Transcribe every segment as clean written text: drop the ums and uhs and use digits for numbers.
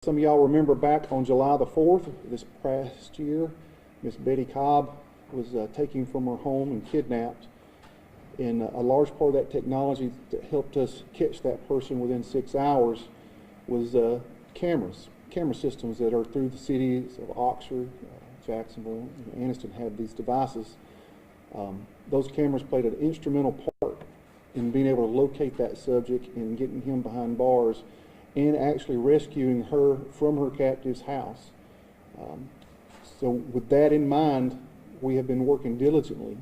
Some of y'all remember back on July the 4th this past year, Miss Betty Cobb was taken from her home and kidnapped. And a large part of that technology that helped us catch that person within 6 hours was camera systems that are through the cities of Oxford, Jacksonville, and Anniston have these devices. Those cameras played an instrumental part in being able to locate that subject and getting him behind bars and actually rescuing her from her captive's house. So with that in mind, we have been working diligently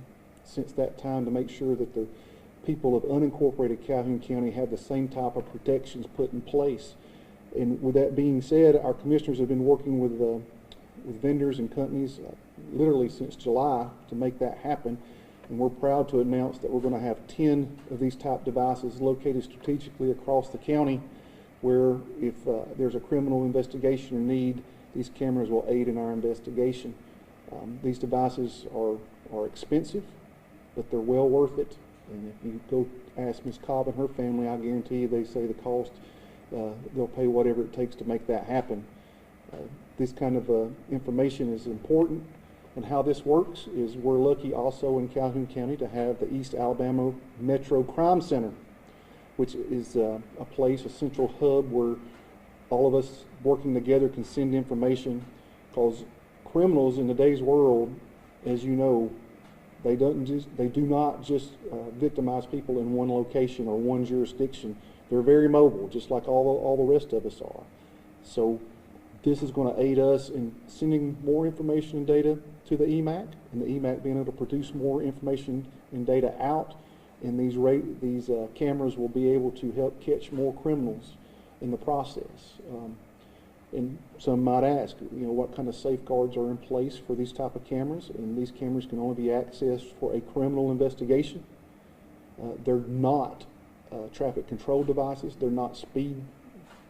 since that time to make sure that the people of unincorporated Calhoun County have the same type of protections put in place. And with that being said, our commissioners have been working with vendors and companies literally since July to make that happen. And we're proud to announce that we're going to have 10 of these type devices located strategically across the county, where if there's a criminal investigation or need, these cameras will aid in our investigation. These devices are expensive, but they're well worth it. And if you go ask Ms. Cobb and her family, I guarantee you they say the cost, they'll pay whatever it takes to make that happen. This kind of information is important. And how this works is we're lucky also in Calhoun County to have the East Alabama Metro Crime Center, which is a place, a central hub where all of us working together can send information, because criminals in today's world, as you know, they do not just victimize people in one location or one jurisdiction. They're very mobile, just like all the rest of us are. So this is going to aid us in sending more information and data to the EMAC, and the EMAC being able to produce more information and data out. And these cameras will be able to help catch more criminals in the process. And some might ask, what kind of safeguards are in place for these type of cameras? And these cameras can only be accessed for a criminal investigation. They're not traffic control devices. They're not speed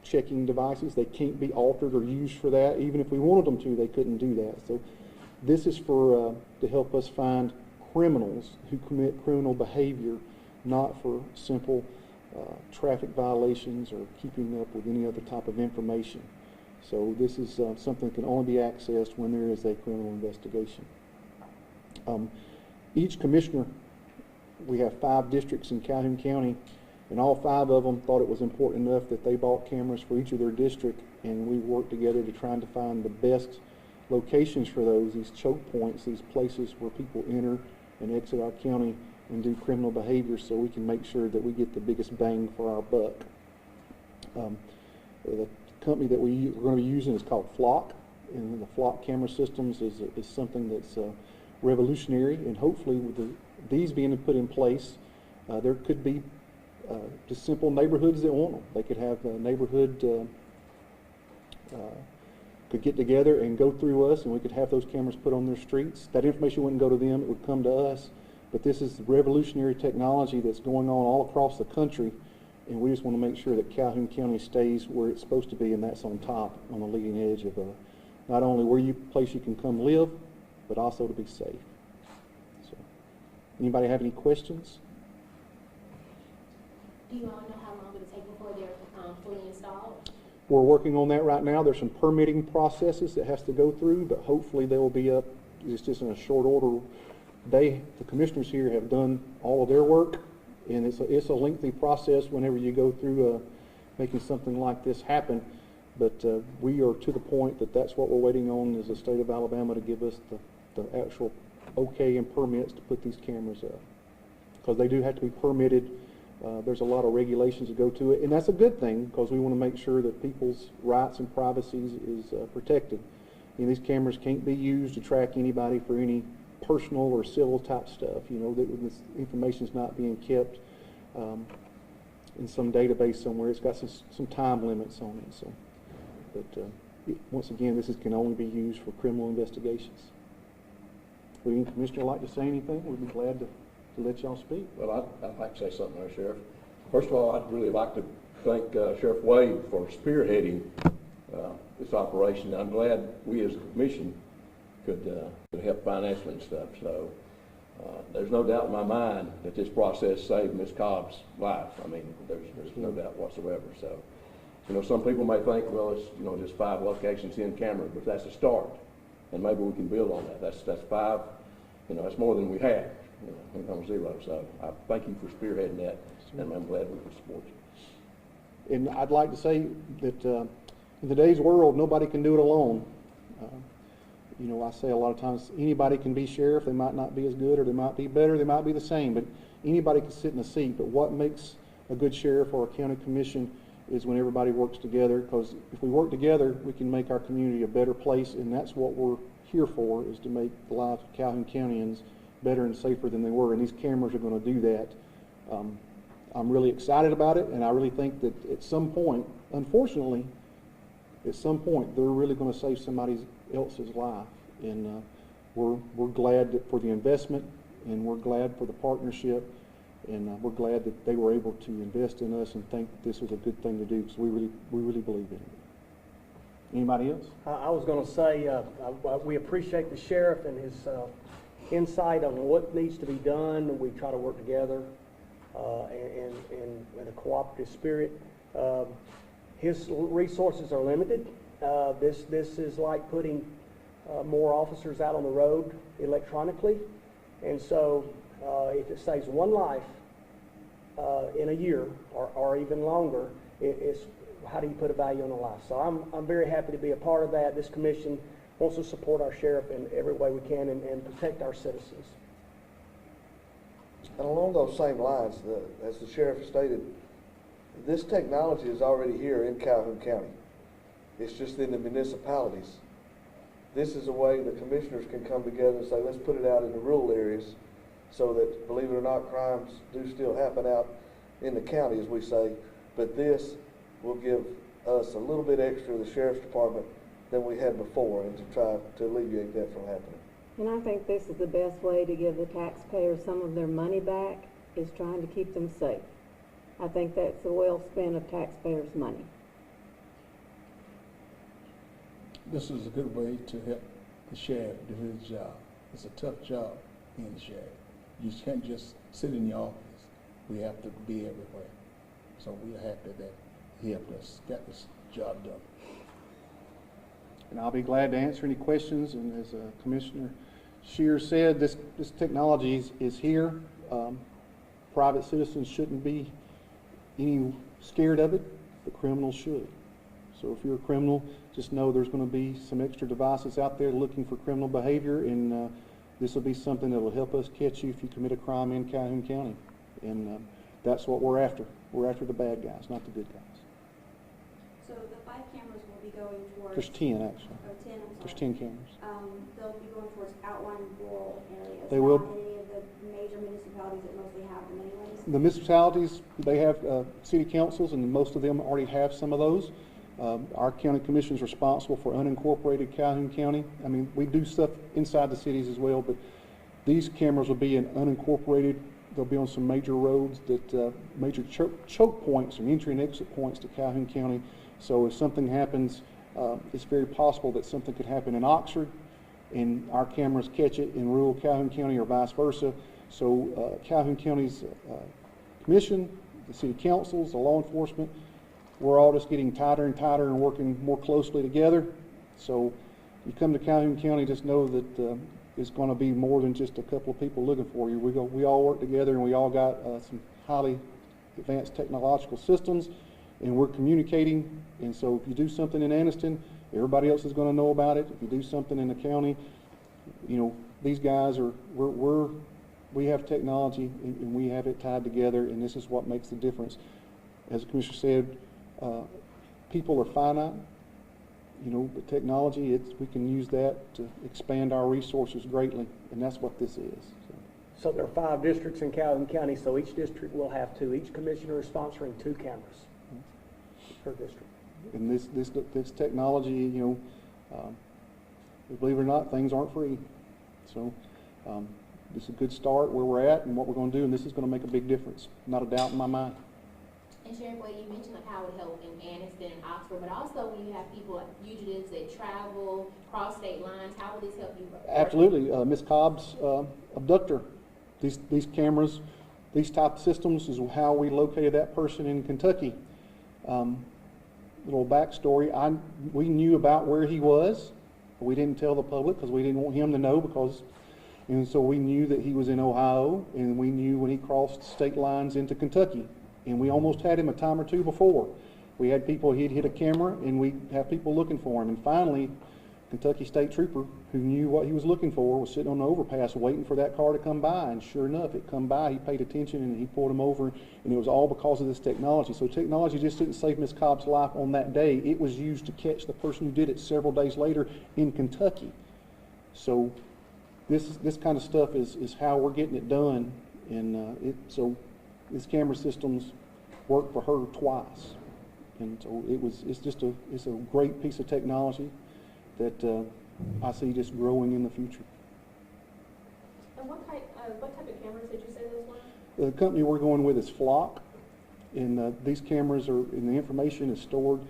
checking devices. They can't be altered or used for that. Even if we wanted them to, they couldn't do that. So this is for to help us find criminals who commit criminal behavior, not for simple traffic violations or keeping up with any other type of information. So this is something that can only be accessed when there is a criminal investigation. Each commissioner, we have 5 districts in Calhoun County, and all 5 of them thought it was important enough that they bought cameras for each of their district, and we worked together to try to find the best locations for those, these choke points, these places where people enter and exit our county and do criminal behavior, so we can make sure that we get the biggest bang for our buck. The company that we're going to be using is called Flock, and the Flock camera systems is something that's revolutionary, and hopefully with these being put in place, there could be just simple neighborhoods that want them. They could have a neighborhood could get together and go through us, and we could have those cameras put on their streets. That information wouldn't go to them, it would come to us. But this is revolutionary technology that's going on all across the country, and we just want to make sure that Calhoun County stays where it's supposed to be, and that's on top, on the leading edge of not only place you can come live, but also to be safe. So, anybody have any questions? Do you all know how long it'll take before they're fully installed? We're working on that right now. There's some permitting processes that has to go through, but hopefully they will be up. It's just in a short order. The commissioners here have done all of their work, and it's a lengthy process whenever you go through making something like this happen. But we are to the point that that's what we're waiting on, is the state of Alabama to give us the actual okay and permits to put these cameras up, because they do have to be permitted. There's a lot of regulations that go to it, and that's a good thing, because we want to make sure that people's rights and privacy is protected. These cameras can't be used to track anybody for any personal or civil type stuff. That this information is not being kept in some database somewhere. It's got some time limits on it. So, but once again, this can only be used for criminal investigations. Would any commissioner like to say anything? We'd be glad to let y'all speak. Well, I'd like to say something there, Sheriff. First of all, I'd really like to thank Sheriff Wade for spearheading this operation. I'm glad we as a commission could help financially and stuff. So there's no doubt in my mind that this process saved Ms. Cobb's life. I mean, there's no doubt whatsoever. So You know, some people may think, well, it's, you know, just 5 locations, 10 cameras, but that's a start. And maybe we can build on that. That's 5, you know, that's more than we had, you know, when it comes to 0. So I thank you for spearheading that, and I'm glad we can support you. And I'd like to say that in today's world, nobody can do it alone. You know, I say a lot of times, anybody can be sheriff. They might not be as good, or they might be better, they might be the same, but anybody can sit in a seat. But what makes a good sheriff or a county commission is when everybody works together, because if we work together, we can make our community a better place, and that's what we're here for, is to make the lives of Calhoun Countyans better and safer than they were, and these cameras are going to do that. I'm really excited about it, and I really think that at some point, unfortunately, at some point, they're really going to save somebody else's life, and we're glad for the investment, and we're glad for the partnership, and we're glad that they were able to invest in us and think this was a good thing to do, because we really believe in it. Anybody else? I was going to say, we appreciate the sheriff and his insight on what needs to be done. We try to work together in a cooperative spirit. His resources are limited. This is like putting more officers out on the road electronically. And so if it saves one life in a year or even longer, it's how do you put a value on a life? So I'm very happy to be a part of that. This commission wants to support our sheriff in every way we can and protect our citizens. And along those same lines, as the sheriff stated, this technology is already here in Calhoun County. It's just in the municipalities. This is a way the commissioners can come together and say, let's put it out in the rural areas so that, believe it or not, crimes do still happen out in the county, as we say, but this will give us a little bit extra, the sheriff's department, than we had before, and to try to alleviate that from happening. And I think this is the best way to give the taxpayers some of their money back, is trying to keep them safe. I think that's a well spent of taxpayers' money. This is a good way to help the sheriff do his job. It's a tough job being the sheriff. You can't just sit in your office. We have to be everywhere. So we're happy that he helped us get this job done. And I'll be glad to answer any questions. And as Commissioner Shear said, this technology is here. Private citizens shouldn't be any scared of it, but criminals should. So if you're a criminal, just know there's going to be some extra devices out there looking for criminal behavior, and this will be something that will help us catch you if you commit a crime in Calhoun County. And that's what we're after. We're after the bad guys, not the good guys. So the 5 cameras will be going towards... There's 10, actually. Oh, 10, I'm sorry. There's 10 cameras. They'll be going towards outlying rural areas. They will. Not any of the major municipalities that mostly have them anyways. The municipalities, they have city councils, and most of them already have some of those. Our county commission is responsible for unincorporated Calhoun County. I mean, we do stuff inside the cities as well, but these cameras will be in unincorporated. They'll be on some major roads, that major choke points and entry and exit points to Calhoun County. So if something happens, it's very possible that something could happen in Oxford, and our cameras catch it in rural Calhoun County, or vice versa. So Calhoun County's commission, the city councils, the law enforcement, we're all just getting tighter and tighter and working more closely together. So you come to Calhoun County, just know that it's going to be more than just a couple of people looking for you. We all work together, and we all got some highly advanced technological systems, and we're communicating. And so if you do something in Anniston, everybody else is going to know about it. If you do something in the county, you know, these guys are, we have technology, and we have it tied together, and this is what makes the difference. As the Commissioner said, people are finite, you know, but technology, we can use that to expand our resources greatly, and that's what this is. So there are 5 districts in Calhoun County, so each district will have 2. Each commissioner is sponsoring 2 cameras per district. And this technology, you know, believe it or not, things aren't free. So this is a good start where we're at and what we're going to do, and this is going to make a big difference. Not a doubt in my mind. And Sheriff Wade, you mentioned like how it would help in Anniston and Oxford, but also when you have people like fugitives that travel cross state lines, how will this help you? Absolutely. Ms. Cobb's abductor. These cameras, these type of systems is how we located that person in Kentucky. little backstory, we knew about where he was, but we didn't tell the public because we didn't want him to know and so we knew that he was in Ohio, and we knew when he crossed state lines into Kentucky. And we almost had him a time or two before. We had people, he'd hit a camera, and we'd have people looking for him. And finally, Kentucky State Trooper, who knew what he was looking for, was sitting on the overpass waiting for that car to come by. And sure enough, it come by, he paid attention, and he pulled him over. And it was all because of this technology. So technology just didn't save Miss Cobb's life on that day. It was used to catch the person who did it several days later in Kentucky. So this kind of stuff is how we're getting it done. And so this camera systems worked for her twice. And so it's a great piece of technology that I see just growing in the future. And what type of cameras did you say those were? The company we're going with is Flock, and these cameras and the information is stored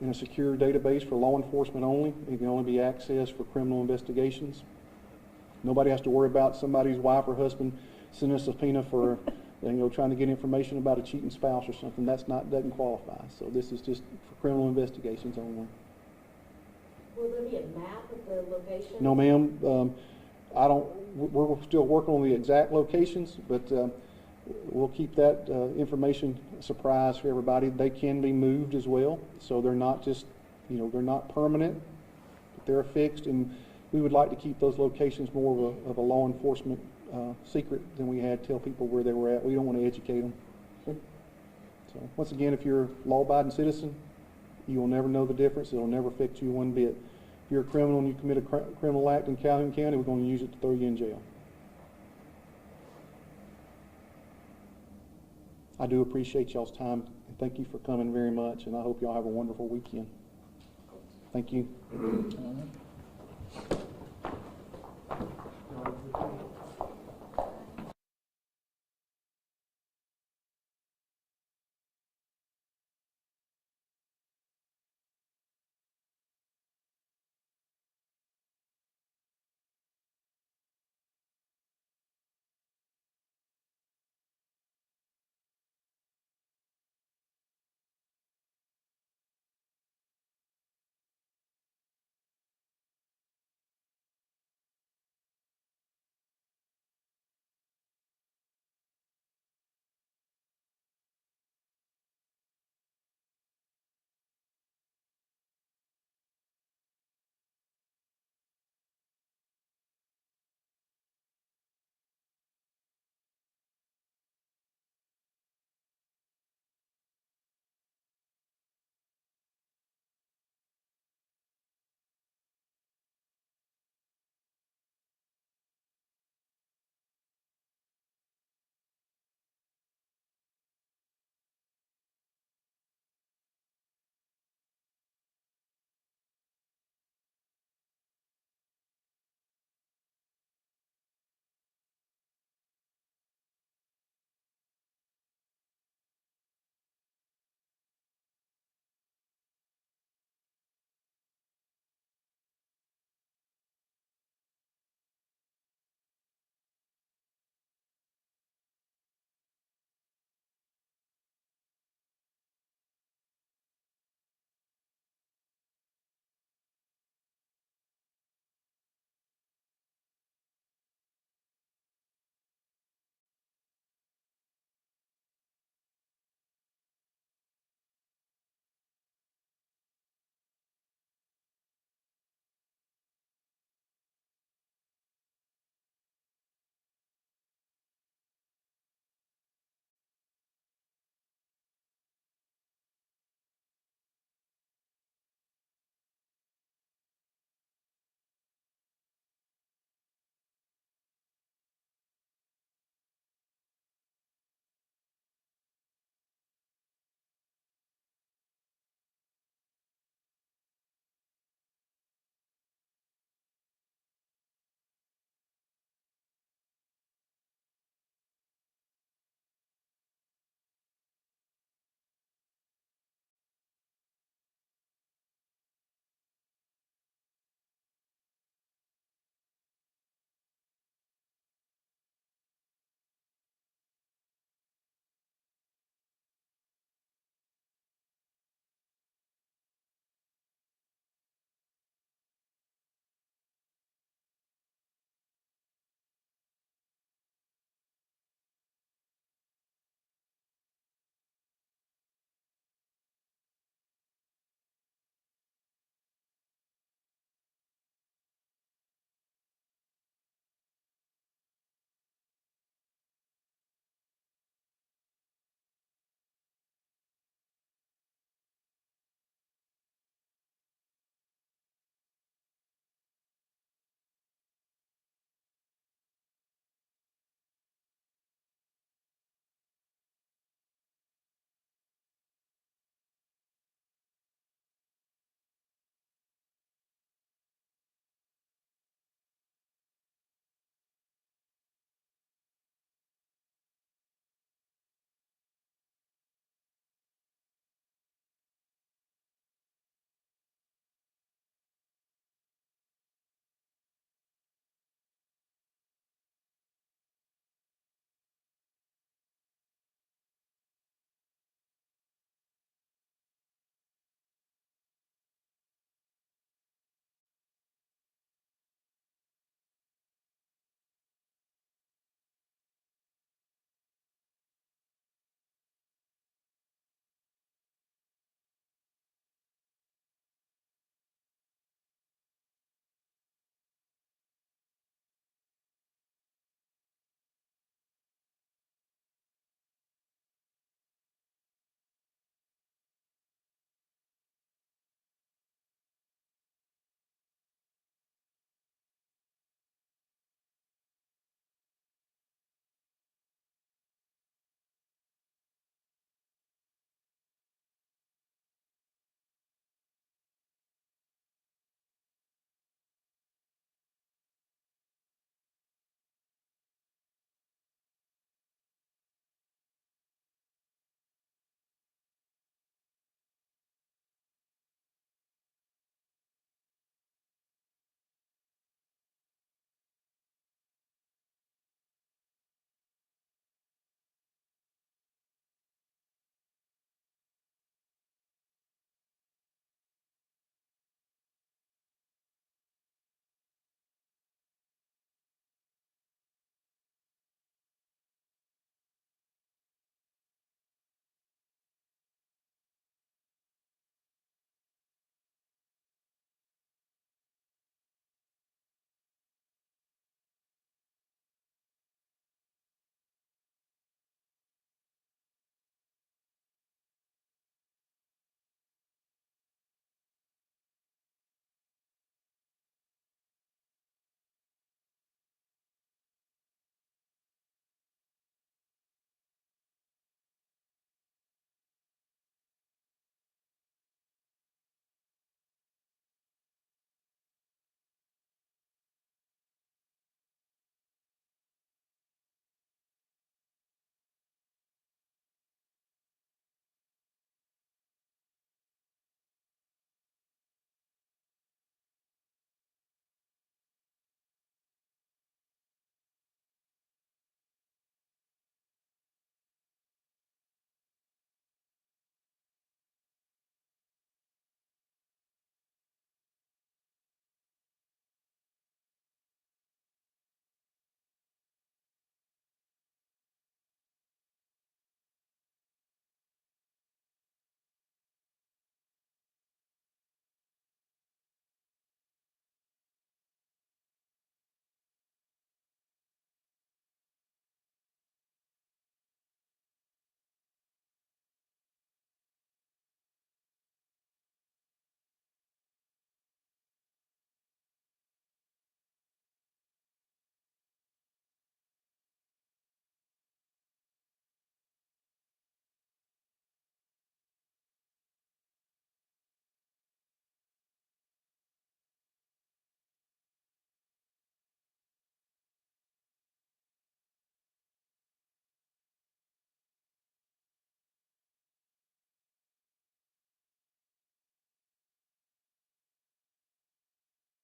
in a secure database for law enforcement only. It can only be accessed for criminal investigations. Nobody has to worry about somebody's wife or husband sending a subpoena for trying to get information about a cheating spouse or something. Doesn't qualify. So this is just for criminal investigations only. Will there be a map of the location? No, ma'am. We're still working on the exact locations, but we'll keep that information a surprise for everybody. They can be moved as well, so they're not just, they're not permanent, but they're fixed, and we would like to keep those locations more of a law enforcement secret than we had tell people where they were at. We don't want to educate them. So once again, if you're a law-abiding citizen, you will never know the difference. It'll never affect you one bit. If you're a criminal and you commit a criminal act in Calhoun County, we're going to use it to throw you in jail. I do appreciate y'all's time, and thank you for coming very much, and I hope y'all have a wonderful weekend. Thank you.